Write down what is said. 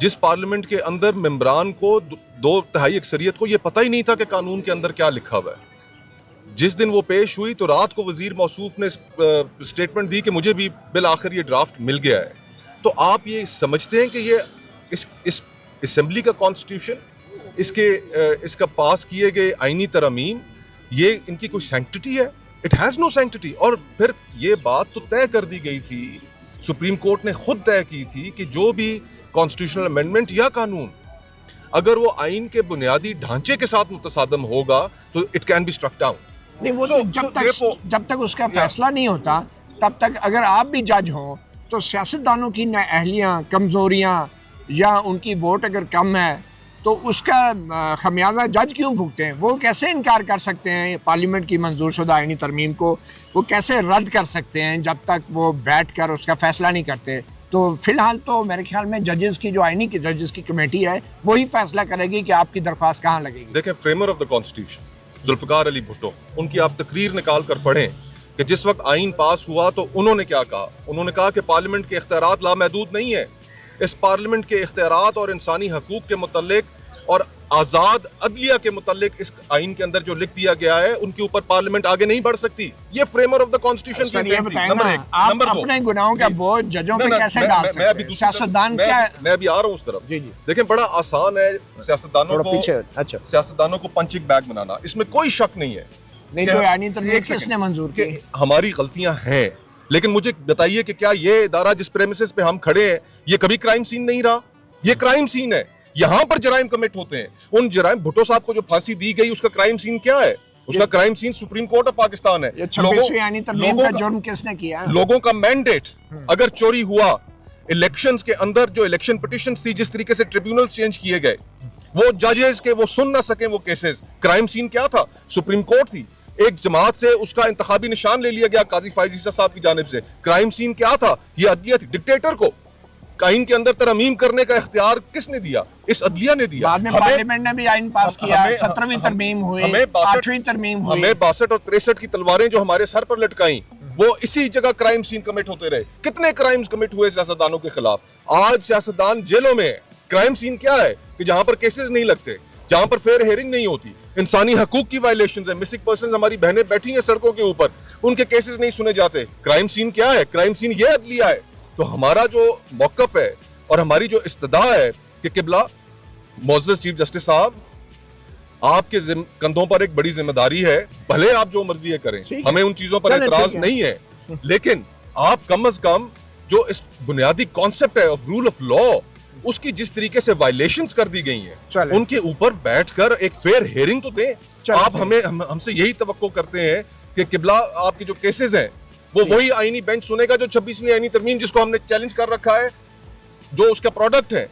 जिस पार्लियामेंट के अंदर मेंबरान को 2/3 अक्सरियत को ये पता ही नहीं था कि कानून के अंदर क्या लिखा हुआ है। जिस दिन वो पेश हुई तो रात को वजीर मौसूफ ने स्टेटमेंट दी कि मुझे भी बिल आखिर ये ड्राफ्ट मिल गया है। तो आप ये समझते हैं कि ये इस असेंबली का कॉन्स्टिट्यूशन, इसका पास किए गए आईनी तरमीम, ये इनकी कोई सैंक्टिटी है? It has no sanctity. और फिर ये बात तो तय कर दी गई थी, सुप्रीम कोर्ट ने खुद तय की थी कि जो भी कॉन्स्टिट्यूशनल अमेंडमेंट या कानून अगर वो आइन के बुनियादी ढांचे के साथ मुतसादम होगा तो it can be struck down. नहीं, वो तो जब तक उसका फैसला नहीं होता तब तक अगर आप भी जज हो तो सियासतदानों की नाअहलियाँ, कमज़ोरियाँ या उनकी वोट अगर कम है तो उसका खमियाजा जज क्यों भुगते हैं? वो कैसे इनकार कर सकते हैं पार्लियामेंट की मंजूर शुदा आईनी तरमीम को? वो कैसे रद्द कर सकते हैं जब तक वो बैठ कर उसका फैसला नहीं करते? तो फिलहाल तो मेरे ख्याल में जजेस की जो आईनी की जजेस की कमेटी है वही फैसला करेगी कि आपकी दरख्वास्त कहाँ लगेगी। देखें, framer of the constitution Zulfikar Ali Bhutto, उनकी आप तकरीर निकाल कर पढ़ें कि जिस वक्त आइन पास हुआ तो उन्होंने क्या कहा। उन्होंने कहा कि पार्लियामेंट के इख्तियारात लामहदूद नहीं है। इस पार्लियामेंट के इख्तियारात और इंसानी हकूक के मुतल्लिक और आज़ाद अदलिया के मुतल्लिक इस आइन के अंदर जो लिख दिया गया है उनके ऊपर पार्लियामेंट आगे नहीं बढ़ सकती। ये फ्रेमर ऑफ द कॉन्स्टिट्यूशन की नंबर 1। आप अपने गुनाहों का बोझ जजों पे कैसे डाल सकते हैं? सियासतदान क्या? मैं अभी आ रहा हूँ उस तरफ। देखें, बड़ा आसान है सियासतदानों को पंचिंग बैग बनाना, इसमें कोई शक नहीं है। नहीं तो आईनी तरमीम किसने मंजूर की? हमारी गलतियां हैं, लेकिन मुझे बताइए कि क्या ये इदारा जिस प्रेमिसेस पे हम खड़े हैं ये कभी क्राइम सीन नहीं रहा? ये क्राइम सीन है। यहाँ पर जराइम कमिट होते हैं। उन जराइम, भुट्टो साहब को जो फांसी दी गई उसका क्राइम सीन क्या है? उसका crime scene supreme court of Pakistan है। जुर्म किसने किया? लोगों का मैंडेट अगर चोरी हुआ, इलेक्शंस के अंदर जो इलेक्शन पिटीशंस थी, जिस तरीके से ट्रिब्यूनल्स चेंज किए गए, वो जजेस के वो सुन ना सके वो केसेस, क्राइम सीन क्या था? सुप्रीम कोर्ट थी। एक जमात से उसका इंतखाबी निशान ले लिया गया काजी फायज ईसा साहब की जानिब से। क्राइम सीन क्या था? ये अदलिया थी। डिक्टेटर को आइन के अंदर तरमीम करने का इख्तियार किसने दिया? इस अदलिया ने दिया। बाद में पार्लियामेंट ने भी आइन पास किया, 17वीं तरमीम हुई, 8वीं तरमीम हुई। हमें 62 और 63 की तलवारें जो हमारे सर पर लटकाई, वो इसी जगह क्राइम सीन कमिट होते रहे। कितने क्राइम्स कमिट हुए सियासतदानों के खिलाफ? आज सियासतदान जेलों में है। क्राइम सीन क्या है? कि जहां पर केसेस नहीं लगते, जहां पर फेयर हेयरिंग नहीं होती, इंसानी हकूक की वायलेशंस है, मिसिंग पर्सन, हमारी बहनें बैठी हैं सड़कों के ऊपर, उनके केसेस नहीं सुने जाते। क्राइम सीन क्या है? क्राइम सीन ये अदलिया है। तो हमारा जो मौकफ है और हमारी जो इस्तदा है कि किबला मोअज़्ज़ज़ चीफ जस्टिस साहब, आपके कंधों पर एक बड़ी जिम्मेदारी है। भले आप जो मर्जी है करें, हमें उन चीजों पर एतराज नहीं है, लेकिन आप कम अज कम जो इस बुनियादी कॉन्सेप्ट है ऑफ रूल ऑफ लॉ, उसकी जिस तरीके से वायलेशंस कर दी गई हैं, उनके ऊपर बैठकर एक फेयर हियरिंग तो दें। आप हमसे यही तवक्को करते हैं कि किबला आपके जो केसेस हैं वो वही आईनी बेंच सुनेगा जो 26वीं आईनी तरमीम, जिसको हमने चैलेंज कर रखा है, जो उसका प्रोडक्ट है।